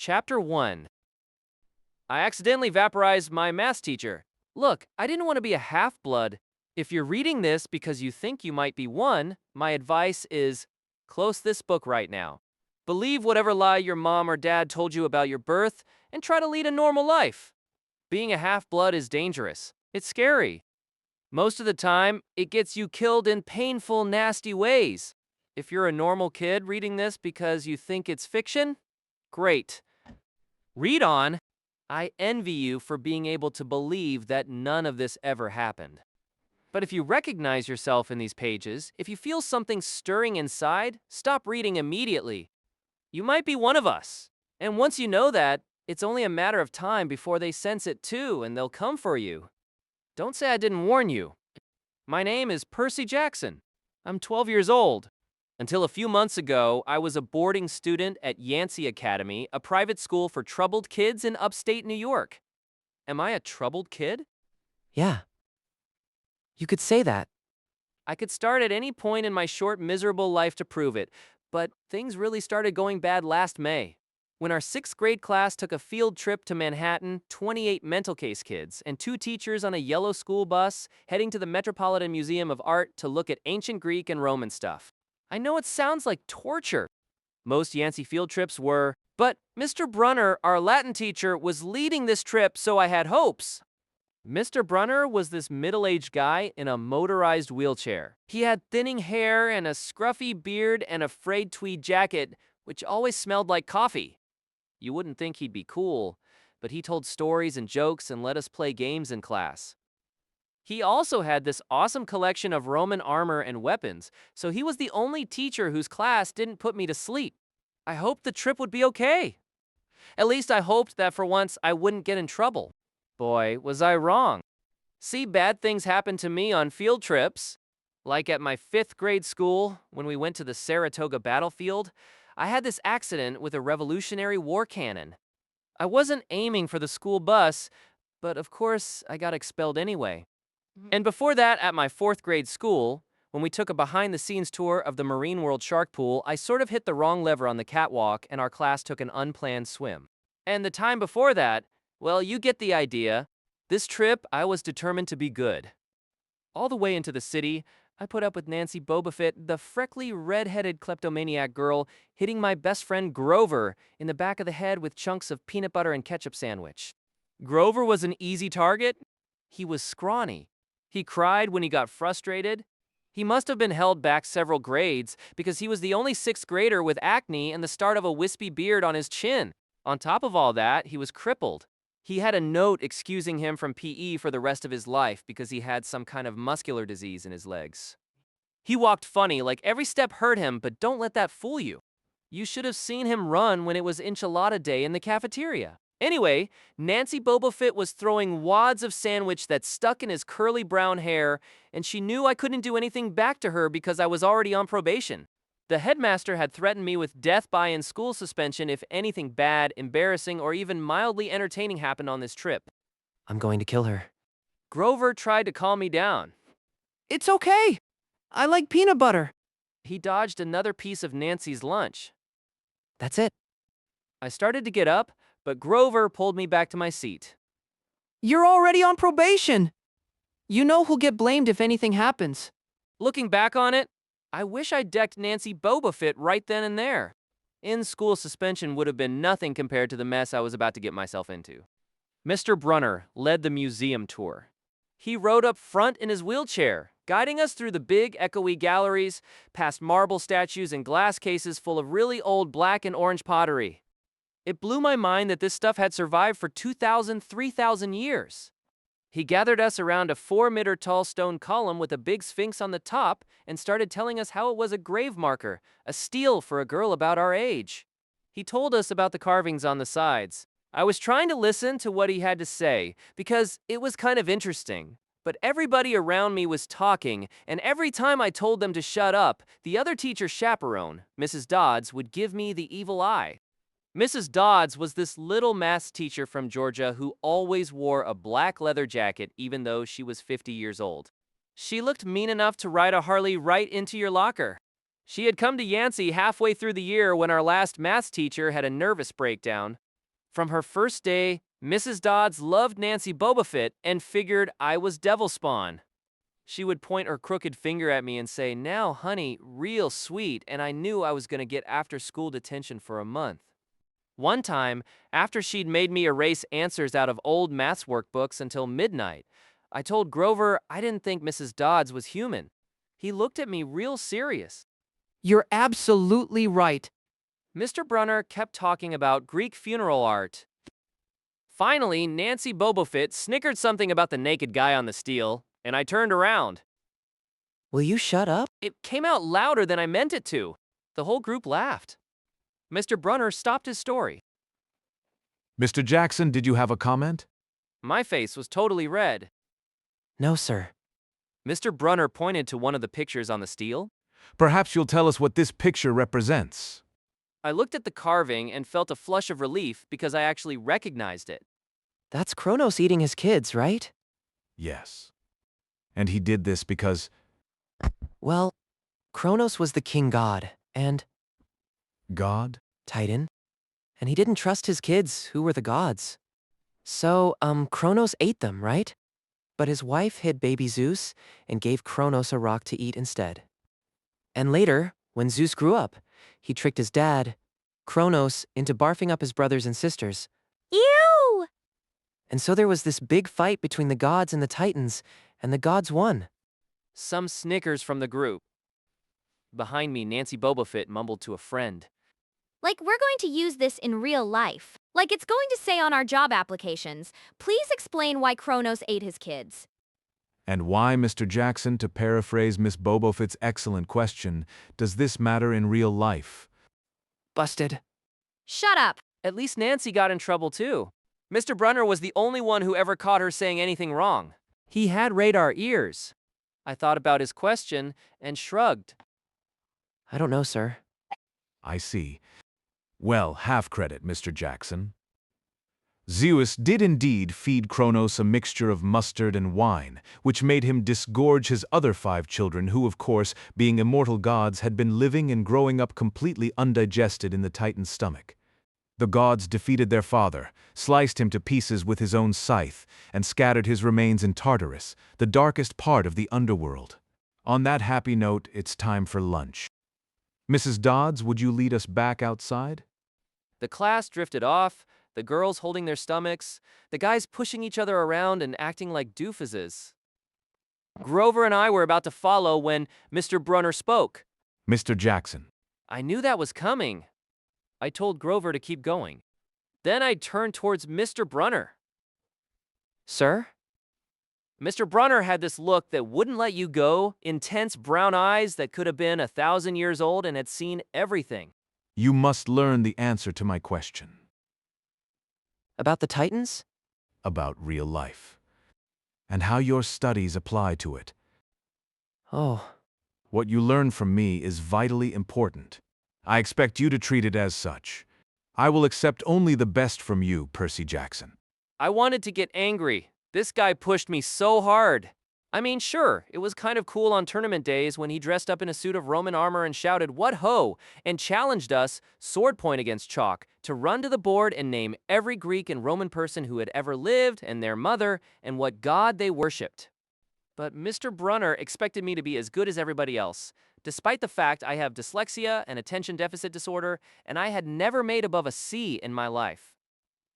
Chapter 1. I accidentally vaporized my math teacher. Look, I didn't want to be a half-blood. If you're reading this because you think you might be one, my advice is close this book right now. Believe whatever lie your mom or dad told you about your birth and try to lead a normal life. Being a half-blood is dangerous. It's scary. Most of the time, it gets you killed in painful, nasty ways. If you're a normal kid reading this because you think it's fiction, great. Read on. I envy you for being able to believe that none of this ever happened. But if you recognize yourself in these pages, if you feel something stirring inside, stop reading immediately. You might be one of us. And once you know that, it's only a matter of time before they sense it too and they'll come for you. Don't say I didn't warn you. My name is Percy Jackson. I'm 12 years old. Until a few months ago, I was a boarding student at Yancey Academy, a private school for troubled kids in upstate New York. Am I a troubled kid? Yeah. You could say that. I could start at any point in my short, miserable life to prove it, but things really started going bad last May. When our 6th grade class took a field trip to Manhattan, 28 mental case kids and 2 teachers on a yellow school bus heading to the Metropolitan Museum of Art to look at ancient Greek and Roman stuff. I know it sounds like torture. Most Yancey field trips were, but Mr. Brunner, our Latin teacher, was leading this trip, so I had hopes. Mr. Brunner was this middle-aged guy in a motorized wheelchair. He had thinning hair and a scruffy beard and a frayed tweed jacket, which always smelled like coffee. You wouldn't think he'd be cool, but he told stories and jokes and let us play games in class. He also had this awesome collection of Roman armor and weapons, so he was the only teacher whose class didn't put me to sleep. I hoped the trip would be okay. At least I hoped that for once I wouldn't get in trouble. Boy, was I wrong. See, bad things happen to me on field trips. Like at my 5th grade school, when we went to the Saratoga battlefield, I had this accident with a Revolutionary War cannon. I wasn't aiming for the school bus, but of course I got expelled anyway. And before that, at my 4th grade school, when we took a behind-the-scenes tour of the Marine World Shark Pool, I sort of hit the wrong lever on the catwalk and our class took an unplanned swim. And the time before that, well, you get the idea. This trip, I was determined to be good. All the way into the city, I put up with Nancy Bobofit, the freckly, red-headed kleptomaniac girl, hitting my best friend Grover in the back of the head with chunks of peanut butter and ketchup sandwich. Grover was an easy target. He was scrawny. He cried when he got frustrated. He must have been held back several grades because he was the only 6th grader with acne and the start of a wispy beard on his chin. On top of all that, he was crippled. He had a note excusing him from PE for the rest of his life because he had some kind of muscular disease in his legs. He walked funny, like every step hurt him, but don't let that fool you. You should have seen him run when it was enchilada day in the cafeteria. Anyway, Nancy Bobofit was throwing wads of sandwich that stuck in his curly brown hair, and she knew I couldn't do anything back to her because I was already on probation. The headmaster had threatened me with death by in-school suspension if anything bad, embarrassing, or even mildly entertaining happened on this trip. I'm going to kill her. Grover tried to calm me down. It's okay. I like peanut butter. He dodged another piece of Nancy's lunch. That's it. I started to get up, but Grover pulled me back to my seat. You're already on probation. You know who'll get blamed if anything happens. Looking back on it, I wish I decked Nancy Bobofit right then and there. In-school suspension would have been nothing compared to the mess I was about to get myself into. Mr. Brunner led the museum tour. He rode up front in his wheelchair, guiding us through the big, echoey galleries, past marble statues and glass cases full of really old black and orange pottery. It blew my mind that this stuff had survived for 2,000, 3,000 years. He gathered us around a 4-meter-tall stone column with a big sphinx on the top and started telling us how it was a grave marker, a steal for a girl about our age. He told us about the carvings on the sides. I was trying to listen to what he had to say because it was kind of interesting, but everybody around me was talking, and every time I told them to shut up, the other teacher's chaperone, Mrs. Dodds, would give me the evil eye. Mrs. Dodds was this little math teacher from Georgia who always wore a black leather jacket even though she was 50 years old. She looked mean enough to ride a Harley right into your locker. She had come to Yancey halfway through the year when our last math teacher had a nervous breakdown. From her first day, Mrs. Dodds loved Nancy Bobofit and figured I was devil spawn. She would point her crooked finger at me and say, "Now, honey, real sweet," and I knew I was going to get after school detention for a month. One time, after she'd made me erase answers out of old maths workbooks until midnight, I told Grover I didn't think Mrs. Dodds was human. He looked at me real serious. You're absolutely right. Mr. Brunner kept talking about Greek funeral art. Finally, Nancy Bobofit snickered something about the naked guy on the steel, and I turned around. Will you shut up? It came out louder than I meant it to. The whole group laughed. Mr. Brunner stopped his story. Mr. Jackson, did you have a comment? My face was totally red. No, sir. Mr. Brunner pointed to one of the pictures on the steel. Perhaps you'll tell us what this picture represents. I looked at the carving and felt a flush of relief because I actually recognized it. That's Kronos eating his kids, right? Yes. And he did this because Well, Kronos was the king god, and God? Titan, and he didn't trust his kids, who were the gods. So, Kronos ate them, right? But his wife hid baby Zeus and gave Kronos a rock to eat instead. And later, when Zeus grew up, he tricked his dad, Kronos, into barfing up his brothers and sisters. Ew! And so there was this big fight between the gods and the Titans, and the gods won. Some snickers from the group. Behind me, Nancy Bobofit mumbled to a friend. Like we're going to use this in real life. Like it's going to say on our job applications, please explain why Kronos ate his kids. And why, Mr. Jackson, to paraphrase Miss Bobofit's excellent question, does this matter in real life? Busted. Shut up. At least Nancy got in trouble too. Mr. Brunner was the only one who ever caught her saying anything wrong. He had radar ears. I thought about his question and shrugged. I don't know, sir. I see. Well, half credit, Mr. Jackson. Zeus did indeed feed Kronos a mixture of mustard and wine, which made him disgorge his other 5 children who, of course, being immortal gods, had been living and growing up completely undigested in the Titan's stomach. The gods defeated their father, sliced him to pieces with his own scythe, and scattered his remains in Tartarus, the darkest part of the underworld. On that happy note, it's time for lunch. Mrs. Dodds, would you lead us back outside? The class drifted off, the girls holding their stomachs, the guys pushing each other around and acting like doofuses. Grover and I were about to follow when Mr. Brunner spoke. Mr. Jackson. I knew that was coming. I told Grover to keep going. Then I turned towards Mr. Brunner. Sir? Mr. Brunner had this look that wouldn't let you go, intense brown eyes that could have been 1,000 years old and had seen everything. You must learn the answer to my question. About the Titans? About real life. And how your studies apply to it. Oh, What you learn from me is vitally important. I expect you to treat it as such. I will accept only the best from you, Percy Jackson. I wanted to get angry. This guy pushed me so hard. I mean, sure, it was kind of cool on tournament days when he dressed up in a suit of Roman armor and shouted, "What ho!" and challenged us, sword point against chalk, to run to the board and name every Greek and Roman person who had ever lived and their mother and what god they worshipped. But Mr. Brunner expected me to be as good as everybody else, despite the fact I have dyslexia and attention deficit disorder, and I had never made above a C in my life.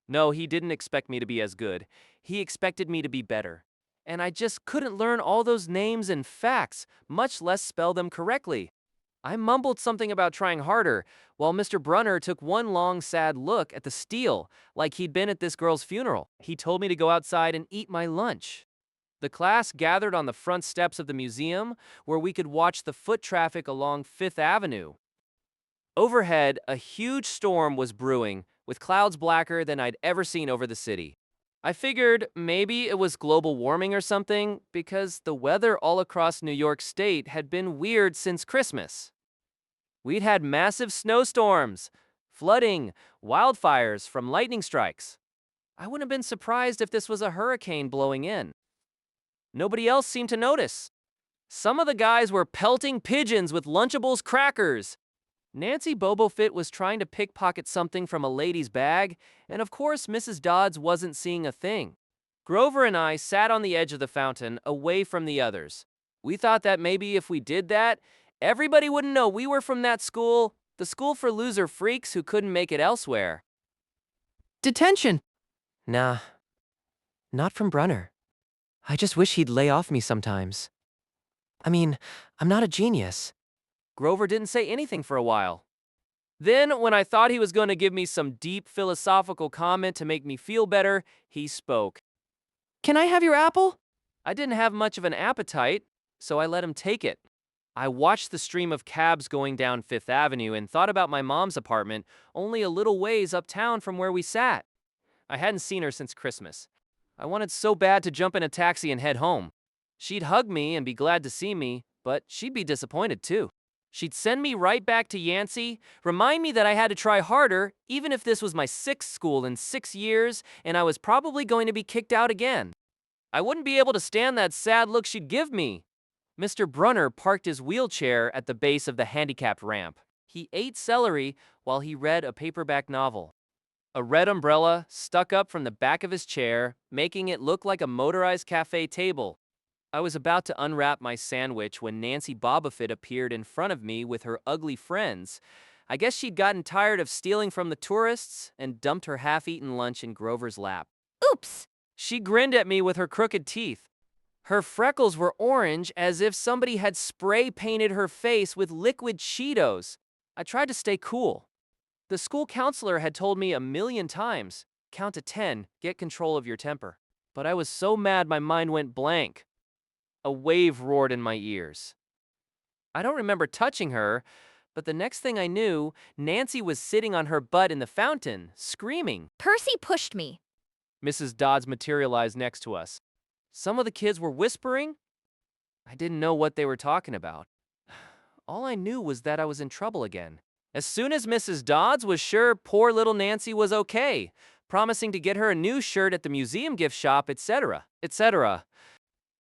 No, he didn't expect me to be as good. He expected me to be better. And I just couldn't learn all those names and facts, much less spell them correctly. I mumbled something about trying harder, while Mr. Brunner took one long, sad look at the steel, like he'd been at this girl's funeral. He told me to go outside and eat my lunch. The class gathered on the front steps of the museum, where we could watch the foot traffic along Fifth Avenue. Overhead, a huge storm was brewing, with clouds blacker than I'd ever seen over the city. I figured maybe it was global warming or something, because the weather all across New York State had been weird since Christmas. We'd had massive snowstorms, flooding, wildfires from lightning strikes. I wouldn't have been surprised if this was a hurricane blowing in. Nobody else seemed to notice. Some of the guys were pelting pigeons with Lunchables crackers. Nancy Bobofit was trying to pickpocket something from a lady's bag, and of course Mrs. Dodds wasn't seeing a thing. Grover and I sat on the edge of the fountain, away from the others. We thought that maybe if we did that, everybody wouldn't know we were from that school, the school for loser freaks who couldn't make it elsewhere. Detention! Nah, not from Brunner. I just wish he'd lay off me sometimes. I mean, I'm not a genius. Grover didn't say anything for a while. Then, when I thought he was going to give me some deep philosophical comment to make me feel better, he spoke. Can I have your apple? I didn't have much of an appetite, so I let him take it. I watched the stream of cabs going down Fifth Avenue and thought about my mom's apartment, only a little ways uptown from where we sat. I hadn't seen her since Christmas. I wanted so bad to jump in a taxi and head home. She'd hug me and be glad to see me, but she'd be disappointed too. She'd send me right back to Yancey, remind me that I had to try harder, even if this was my 6th school in 6 years, and I was probably going to be kicked out again. I wouldn't be able to stand that sad look she'd give me. Mr. Brunner parked his wheelchair at the base of the handicapped ramp. He ate celery while he read a paperback novel. A red umbrella stuck up from the back of his chair, making it look like a motorized cafe table. I was about to unwrap my sandwich when Nancy Bobofit appeared in front of me with her ugly friends. I guess she'd gotten tired of stealing from the tourists and dumped her half-eaten lunch in Grover's lap. Oops! She grinned at me with her crooked teeth. Her freckles were orange as if somebody had spray painted her face with liquid Cheetos. I tried to stay cool. The school counselor had told me a million times, count to 10, get control of your temper. But I was so mad my mind went blank. A wave roared in my ears. I don't remember touching her, but the next thing I knew, Nancy was sitting on her butt in the fountain, screaming. Percy pushed me. Mrs. Dodds materialized next to us. Some of the kids were whispering. I didn't know what they were talking about. All I knew was that I was in trouble again. As soon as Mrs. Dodds was sure poor little Nancy was okay, promising to get her a new shirt at the museum gift shop, etc., etc.,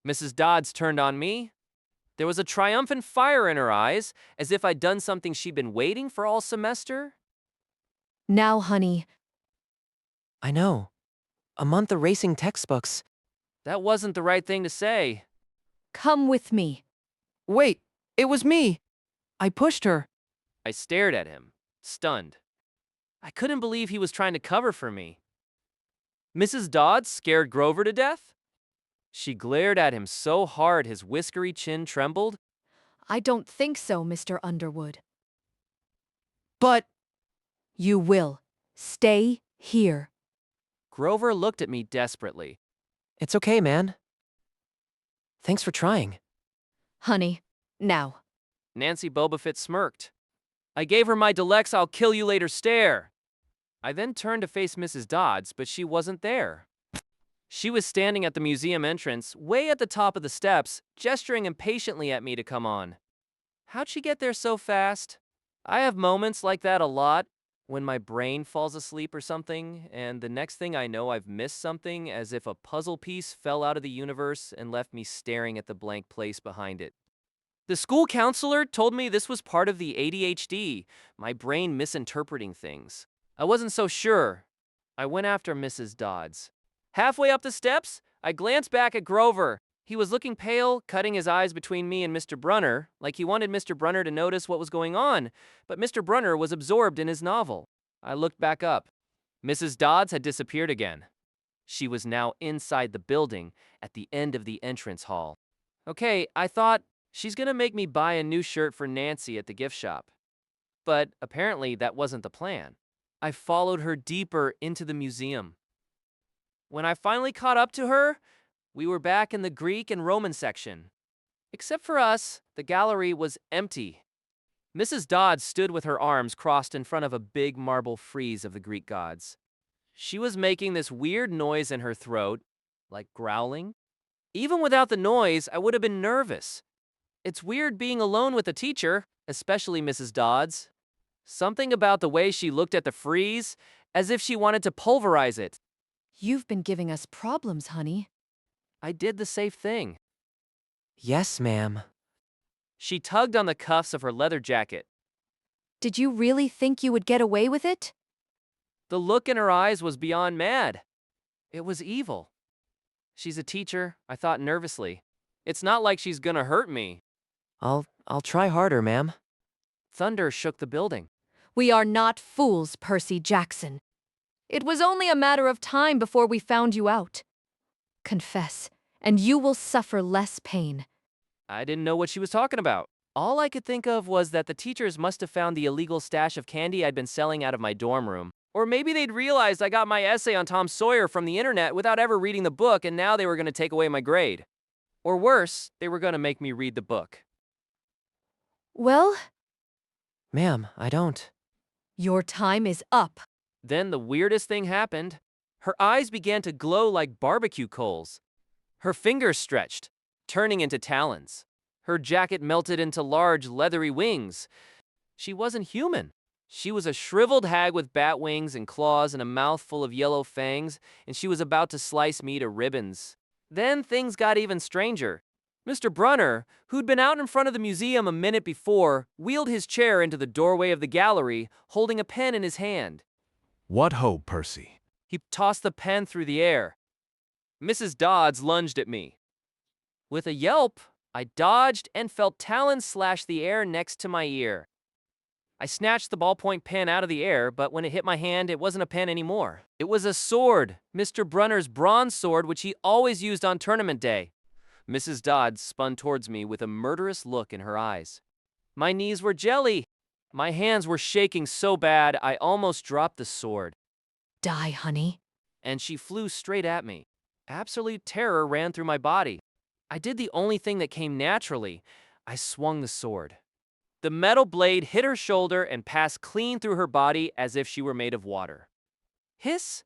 Mrs. Dodds turned on me. There was a triumphant fire in her eyes, as if I'd done something she'd been waiting for all semester. Now, honey. I know. A month erasing textbooks. That wasn't the right thing to say. Come with me. Wait, it was me. I pushed her. I stared at him, stunned. I couldn't believe he was trying to cover for me. Mrs. Dodds scared Grover to death? She glared at him so hard his whiskery chin trembled. I don't think so, Mr. Underwood. But You will. Stay here. Grover looked at me desperately. it's okay, man. Thanks for trying. Honey, now. Nancy Bobofit smirked. I gave her my deluxe I'll kill you later stare. I then turned to face Mrs. Dodds, but she wasn't there. She was standing at the museum entrance, way at the top of the steps, gesturing impatiently at me to come on. How'd she get there so fast? I have moments like that a lot, when my brain falls asleep or something, and the next thing I know I've missed something as if a puzzle piece fell out of the universe and left me staring at the blank place behind it. The school counselor told me this was part of the ADHD, my brain misinterpreting things. I wasn't so sure. I went after Mrs. Dodds. Halfway up the steps, I glanced back at Grover. He was looking pale, cutting his eyes between me and Mr. Brunner, like he wanted Mr. Brunner to notice what was going on, but Mr. Brunner was absorbed in his novel. I looked back up. Mrs. Dodds had disappeared again. She was now inside the building, at the end of the entrance hall. Okay, I thought, she's gonna make me buy a new shirt for Nancy at the gift shop. But apparently that wasn't the plan. I followed her deeper into the museum. When I finally caught up to her, we were back in the Greek and Roman section. Except for us, the gallery was empty. Mrs. Dodds stood with her arms crossed in front of a big marble frieze of the Greek gods. She was making this weird noise in her throat, like growling. Even without the noise, I would have been nervous. It's weird being alone with a teacher, especially Mrs. Dodds. Something about the way she looked at the frieze, as if she wanted to pulverize it. You've been giving us problems, honey. I did the safe thing. Yes, ma'am. She tugged on the cuffs of her leather jacket. Did you really think you would get away with it? The look in her eyes was beyond mad. It was evil. She's a teacher, I thought nervously. It's not like she's gonna hurt me. I'll try harder, ma'am. Thunder shook the building. We are not fools, Percy Jackson. It was only a matter of time before we found you out. Confess, and you will suffer less pain. I didn't know what she was talking about. All I could think of was that the teachers must have found the illegal stash of candy I'd been selling out of my dorm room. Or maybe they'd realized I got my essay on Tom Sawyer from the internet without ever reading the book, and now they were going to take away my grade. Or worse, they were going to make me read the book. Well, Ma'am, I don't. your time is up. Then the weirdest thing happened. Her eyes began to glow like barbecue coals. Her fingers stretched, turning into talons. Her jacket melted into large, leathery wings. She wasn't human. She was a shriveled hag with bat wings and claws and a mouth full of yellow fangs, and she was about to slice me to ribbons. Then things got even stranger. Mr. Brunner, who'd been out in front of the museum a minute before, wheeled his chair into the doorway of the gallery, holding a pen in his hand. What ho, Percy? He tossed the pen through the air. Mrs. Dodds lunged at me. With a yelp, I dodged and felt talons slash the air next to my ear. I snatched the ballpoint pen out of the air, but when it hit my hand, it wasn't a pen anymore. It was a sword, Mr. Brunner's bronze sword, which he always used on tournament day. Mrs. Dodds spun towards me with a murderous look in her eyes. My knees were jelly. My hands were shaking so bad I almost dropped the sword. Die, honey. And she flew straight at me. Absolute terror ran through my body. I did the only thing that came naturally. I swung the sword. The metal blade hit her shoulder and passed clean through her body as if she were made of water. Hiss!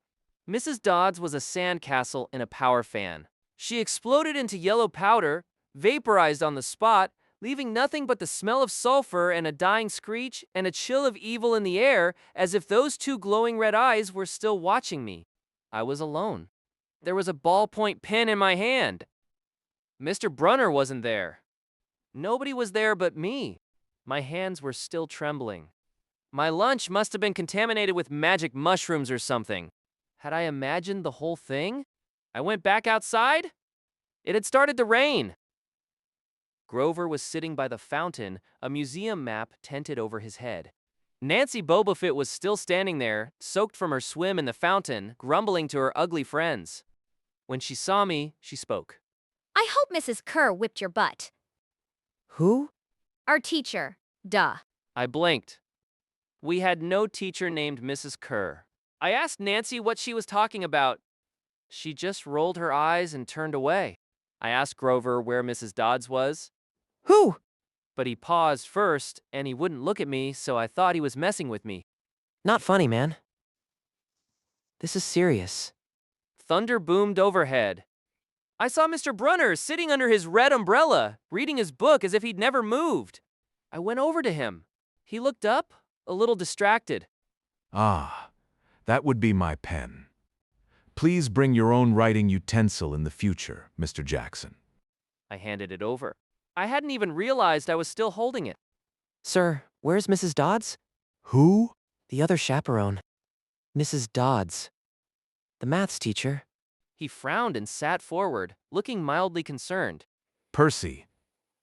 Mrs. Dodds was a sandcastle in a power fan. She exploded into yellow powder, vaporized on the spot, leaving nothing but the smell of sulfur and a dying screech and a chill of evil in the air, as if those two glowing red eyes were still watching me. I was alone. There was a ballpoint pen in my hand. Mr. Brunner wasn't there. Nobody was there but me. My hands were still trembling. My lunch must have been contaminated with magic mushrooms or something. Had I imagined the whole thing? I went back outside. It had started to rain. Grover was sitting by the fountain, a museum map tented over his head. Nancy Bobofit was still standing there, soaked from her swim in the fountain, grumbling to her ugly friends. When she saw me, she spoke. I hope Mrs. Kerr whipped your butt. Who? Our teacher. Duh. I blinked. We had no teacher named Mrs. Kerr. I asked Nancy what she was talking about. She just rolled her eyes and turned away. I asked Grover where Mrs. Dodds was. Who? But he paused first, and he wouldn't look at me, so I thought he was messing with me. Not funny, man. This is serious. Thunder boomed overhead. I saw Mr. Brunner sitting under his red umbrella, reading his book as if he'd never moved. I went over to him. He looked up, a little distracted. Ah, that would be my pen. Please bring your own writing utensil in the future, Mr. Jackson. I handed it over. I hadn't even realized I was still holding it. Sir, where's Mrs. Dodds? Who? The other chaperone. Mrs. Dodds. The maths teacher. He frowned and sat forward, looking mildly concerned. Percy,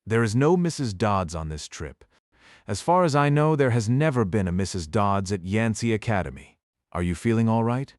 there is no Mrs. Dodds on this trip. As far as I know, there has never been a Mrs. Dodds at Yancey Academy. Are you feeling all right?